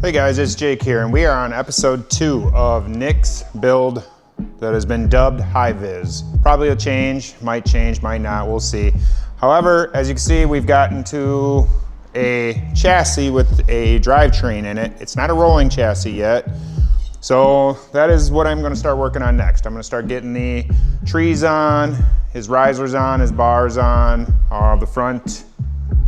Hey guys, it's Jake here, and we are on episode 2 of Nick's build that has been dubbed High Vis. Probably a change, might not, we'll see. However, as you can see, we've gotten to a chassis with a drivetrain in it. It's not a rolling chassis yet. So that is what I'm gonna start working on next. I'm gonna start getting the trees on, his risers on, his bars on, the front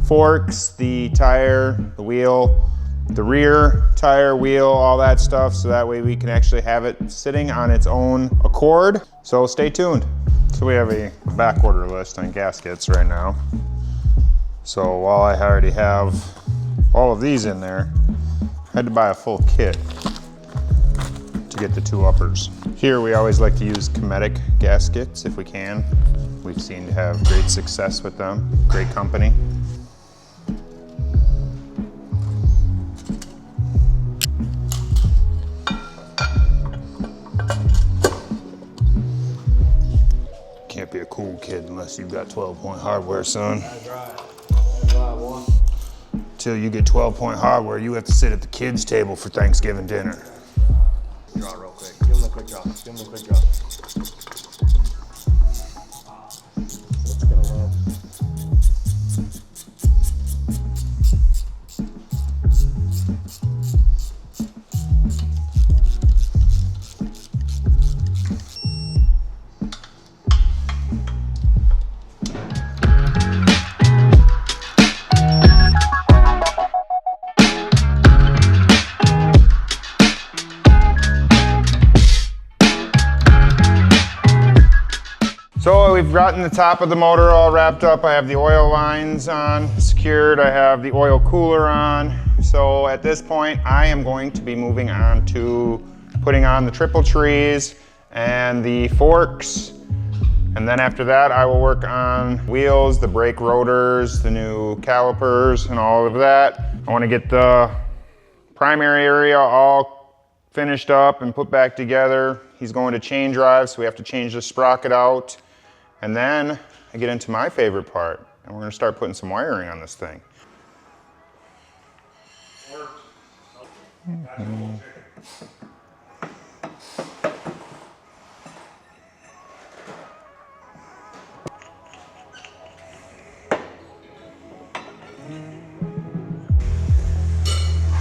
forks, the tire, the wheel, the rear tire, wheel, all that stuff, so that way we can actually have it sitting on its own accord. So stay tuned. So we have a back order list on gaskets right now. So while I already have all of these in there, I had to buy a full kit to get the 2 uppers. Here we always like to use Cometic gaskets if we can. We've seen to have great success with them, great company. Can't be a cool kid unless you've got 12-point hardware, son. That's right. That's what I want. Till you get 12-point hardware, you have to sit at the kids' table for Thanksgiving dinner. Draw real quick. Give him a quick draw. Give him a quick draw. What's gonna land? So we've gotten the top of the motor all wrapped up. I have the oil lines on, secured. I have the oil cooler on. So at this point, I am going to be moving on to putting on the triple trees and the forks. And then after that, I will work on wheels, the brake rotors, the new calipers, and all of that. I want to get the primary area all finished up and put back together. He's going to chain drive, so we have to change the sprocket out. And then I get into my favorite part, and we're gonna start putting some wiring on this thing. I'm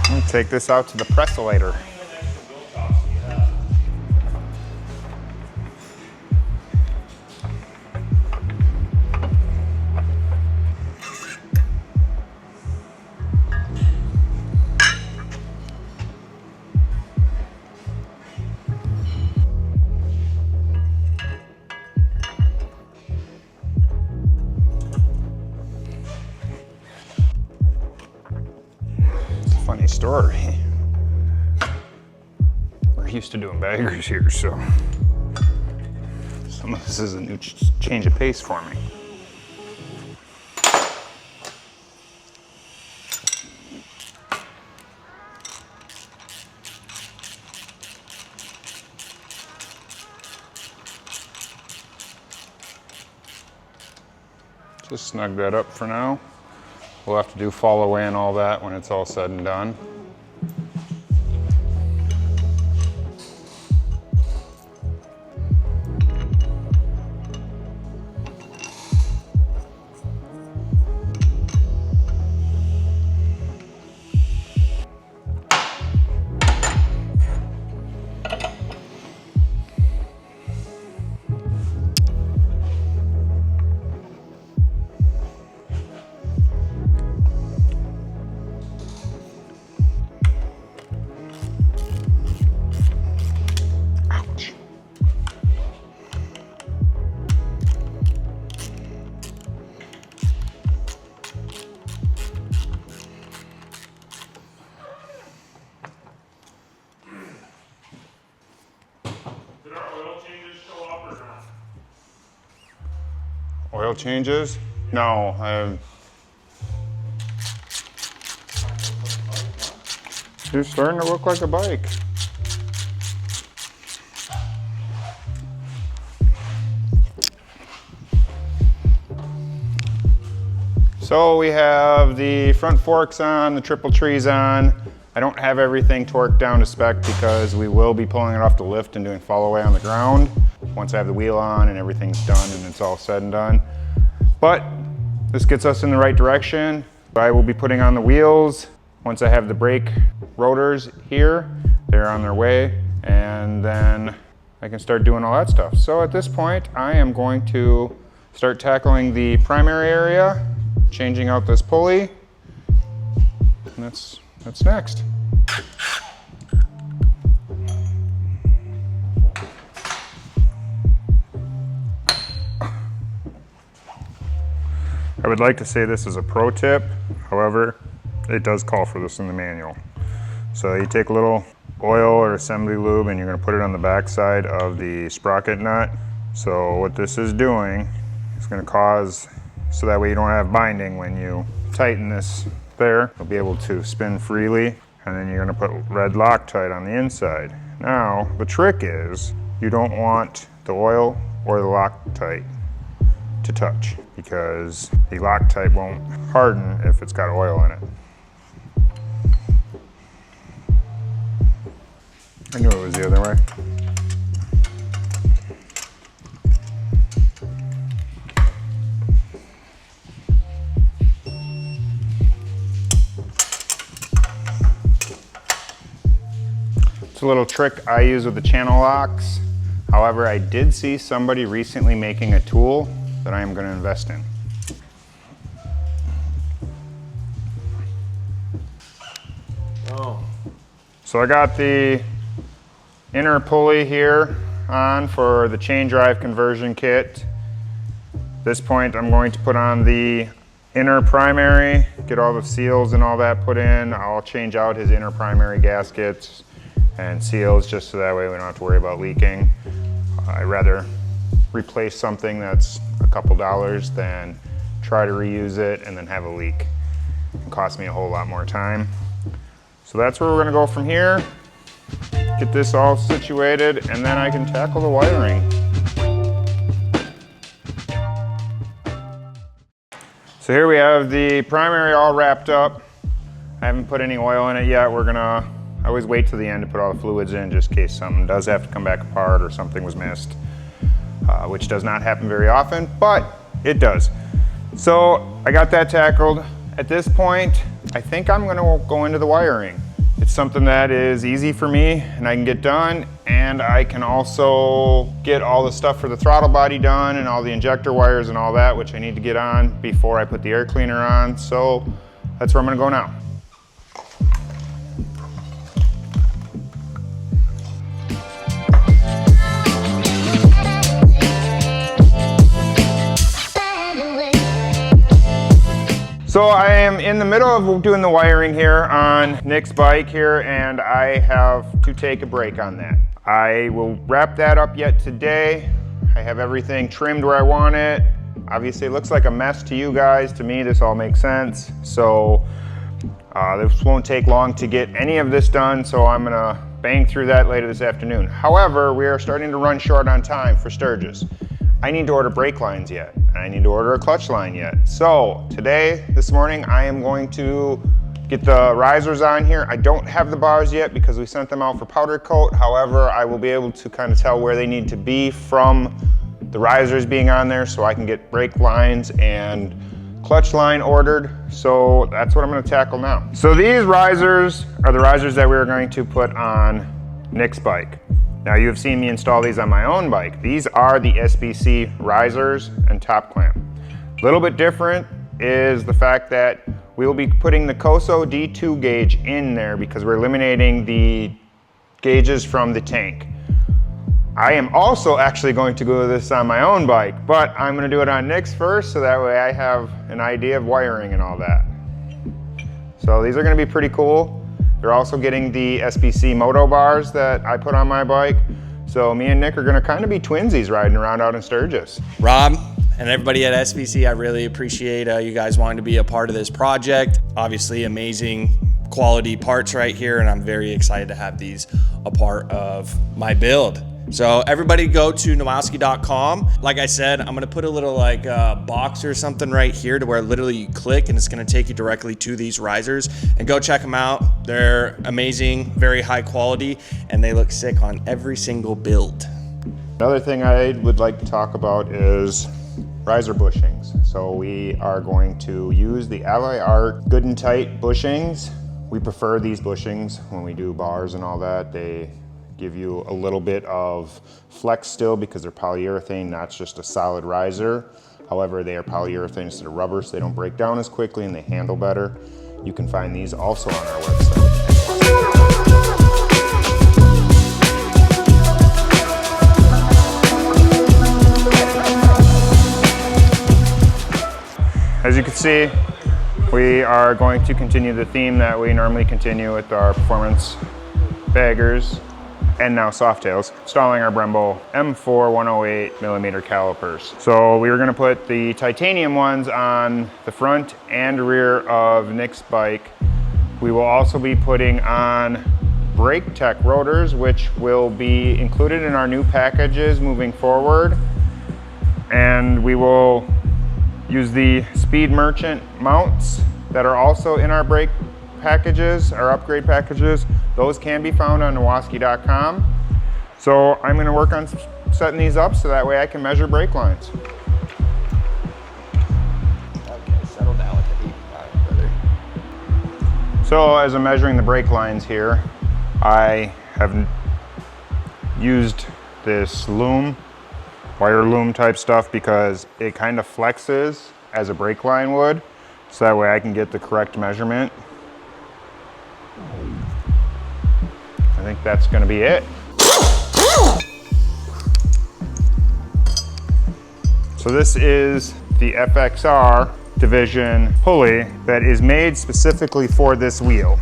gonna take this out to the pressilator. Funny story. We're used to doing baggers here, so some of this is a new change of pace for me. Just snug that up for now. We'll have to do fall away and all that when it's all said and done. Oil changes? No, It's starting to look like a bike. So we have the front forks on, the triple trees on. I don't have everything torqued down to spec because we will be pulling it off the lift and doing fall away on the ground once I have the wheel on and everything's done and it's all said and done. But this gets us in the right direction. I will be putting on the wheels once I have the brake rotors here. They're on their way, and then I can start doing all that stuff. So at this point, I am going to start tackling the primary area, changing out this pulley, and that's next. I would like to say this is a pro tip, however, it does call for this in the manual. So you take a little oil or assembly lube and you're going to put it on the back side of the sprocket nut. So what this is doing is going to cause, so that way you don't have binding when you tighten this there. You'll be able to spin freely, and then you're going to put red Loctite on the inside. Now, the trick is you don't want the oil or the Loctite to touch, because the Loctite won't harden if it's got oil in it. I knew it was the other way. It's a little trick I use with the channel locks. However, I did see somebody recently making a tool that I am going to invest in. Oh. So I got the inner pulley here on for the chain drive conversion kit. At this point, I'm going to put on the inner primary, get all the seals and all that put in. I'll change out his inner primary gaskets and seals just so that way we don't have to worry about leaking. I'd rather replace something that's a couple dollars than try to reuse it and then have a leak. It costs me a whole lot more time. So that's where we're gonna go from here. Get this all situated, and then I can tackle the wiring. So here we have the primary all wrapped up. I haven't put any oil in it yet. I always wait till the end to put all the fluids in just in case something does have to come back apart or something was missed, which does not happen very often, but it does. So I got that tackled. At this point, I think I'm gonna go into the wiring. It's something that is easy for me and I can get done, and I can also get all the stuff for the throttle body done and all the injector wires and all that, which I need to get on before I put the air cleaner on. So that's where I'm gonna go now. So I am in the middle of doing the wiring here on Nick's bike here, and I have to take a break on that. I will wrap that up yet today. I have everything trimmed where I want it. Obviously it looks like a mess to you guys. To me, this all makes sense. So this won't take long to get any of this done, so I'm gonna bang through that later this afternoon. However, we are starting to run short on time for Sturgis. I need to order brake lines yet, and I need to order a clutch line yet. So this morning, I am going to get the risers on here. I don't have the bars yet because we sent them out for powder coat. However, I will be able to kind of tell where they need to be from the risers being on there, so I can get brake lines and clutch line ordered. So that's what I'm gonna tackle now. So these risers are the risers that we're going to put on Nick's bike. Now, you have seen me install these on my own bike. These are the SBC risers and top clamp. A little bit different is the fact that we will be putting the COSO D2 gauge in there because we're eliminating the gauges from the tank. I am also actually going to do this on my own bike, but I'm gonna do it on Nick's first, so that way I have an idea of wiring and all that. So these are gonna be pretty cool. They're also getting the SBC moto bars that I put on my bike. So me and Nick are gonna kind of be twinsies riding around out in Sturgis. Rob and everybody at SBC, I really appreciate you guys wanting to be a part of this project. Obviously amazing quality parts right here, and I'm very excited to have these a part of my build. So everybody go to Nowaskey.com. Like I said, I'm gonna put a little like box or something right here to where literally you click and it's gonna take you directly to these risers, and go check them out. They're amazing, very high quality, and they look sick on every single build. Another thing I would like to talk about is riser bushings. So we are going to use the Alloy Art Good and Tight bushings. We prefer these bushings when we do bars and all that. They give you a little bit of flex still because they're polyurethane, not just a solid riser. However, they are polyurethane instead of rubber, so they don't break down as quickly and they handle better. You can find these also on our website. As you can see, we are going to continue the theme that we normally continue with our performance baggers and now Softails, installing our Brembo M4 108 millimeter calipers. So we were gonna put the titanium ones on the front and rear of Nick's bike. We will also be putting on Brake Tech rotors, which will be included in our new packages moving forward. And we will use the Speed Merchant mounts that are also in our brake packages, our upgrade packages. Those can be found on Nowaskey.com. So I'm gonna work on setting these up so that way I can measure brake lines. Okay, settle down with the 85, brother. So as I'm measuring the brake lines here, I have used this loom, wire loom type stuff, because it kind of flexes as a brake line would. So that way I can get the correct measurement. I think that's gonna be it. So this is the FXR division pulley that is made specifically for this wheel.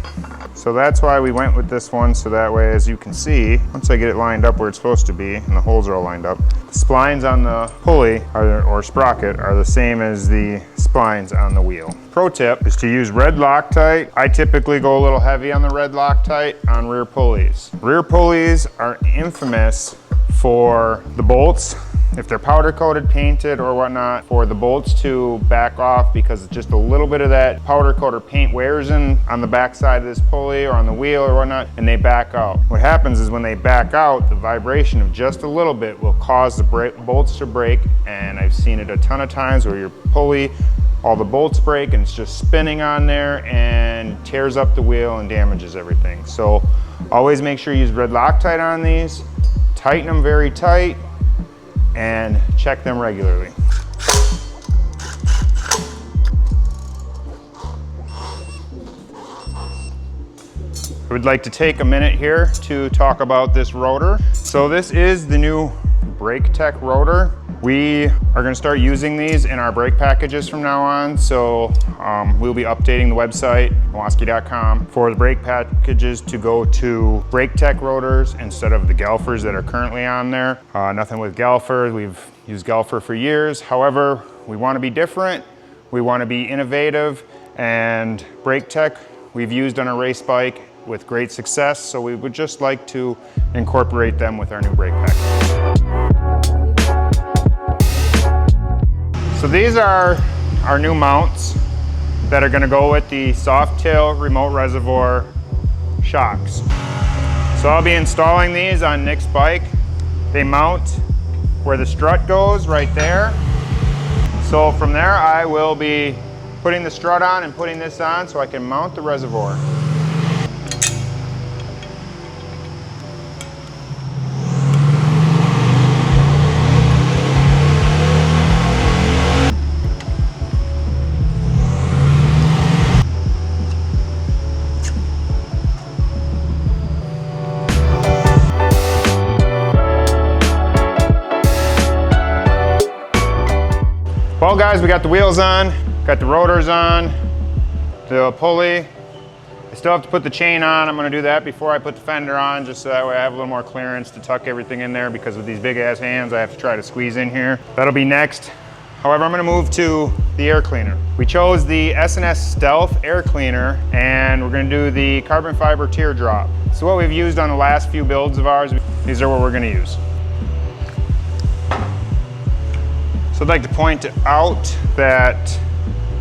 So that's why we went with this one, so that way, as you can see, once I get it lined up where it's supposed to be and the holes are all lined up, the splines on the pulley or sprocket are the same as the splines on the wheel. Pro tip is to use red Loctite. I typically go a little heavy on the red Loctite on rear pulleys. Rear pulleys are infamous for the bolts, if they're powder coated, painted or whatnot, for the bolts to back off because just a little bit of that powder coat or paint wears in on the back side of this pulley or on the wheel or whatnot, and they back out. What happens is when they back out, the vibration of just a little bit will cause the bolts to break, and I've seen it a ton of times where your pulley, all the bolts break and it's just spinning on there and tears up the wheel and damages everything. So always make sure you use red Loctite on these, tighten them very tight, and check them regularly. I would like to take a minute here to talk about this rotor. So this is the new Brake Tech rotor. We are going to start using these in our brake packages from now on. So we'll be updating the website, Nowaskey.com, for the brake packages to go to Brake Tech rotors instead of the Galfers that are currently on there. Nothing with Galfer. We've used Galfer for years. However, we want to be different. We want to be innovative, and Brake Tech we've used on a race bike with great success. So we would just like to incorporate them with our new brake package. So these are our new mounts that are going to go with the Softail remote reservoir shocks. So I'll be installing these on Nick's bike. They mount where the strut goes, right there. So from there I will be putting the strut on and putting this on so I can mount the reservoir. Well guys, we got the wheels on, got the rotors on, the pulley. I still have to put the chain on. I'm gonna do that before I put the fender on, just so that way I have a little more clearance to tuck everything in there, because with these big ass hands, I have to try to squeeze in here. That'll be next. However, I'm gonna move to the air cleaner. We chose the S&S Stealth air cleaner, and we're gonna do the carbon fiber teardrop. So what we've used on the last few builds of ours, these are what we're gonna use. So I'd like to point out that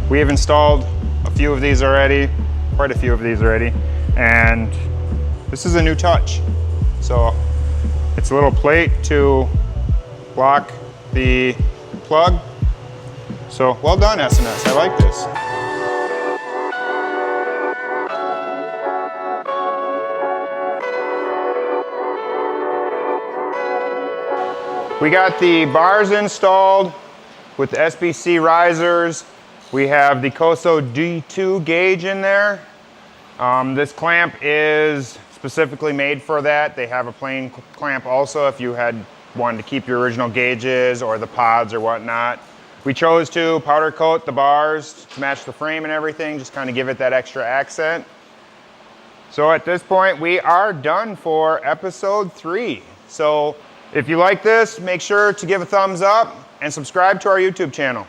we have installed a few of these already, quite a few of these already, and this is a new touch. So it's a little plate to lock the plug. So well done, S&S, I like this. We got the bars installed with the SBC risers. We have the COSO D2 gauge in there. This clamp is specifically made for that. They have a plain clamp also if you had wanted to keep your original gauges or the pods or whatnot. We chose to powder coat the bars to match the frame and everything, just kind of give it that extra accent. So at this point, we are done for episode 3. So if you like this, make sure to give a thumbs up and subscribe to our YouTube channel.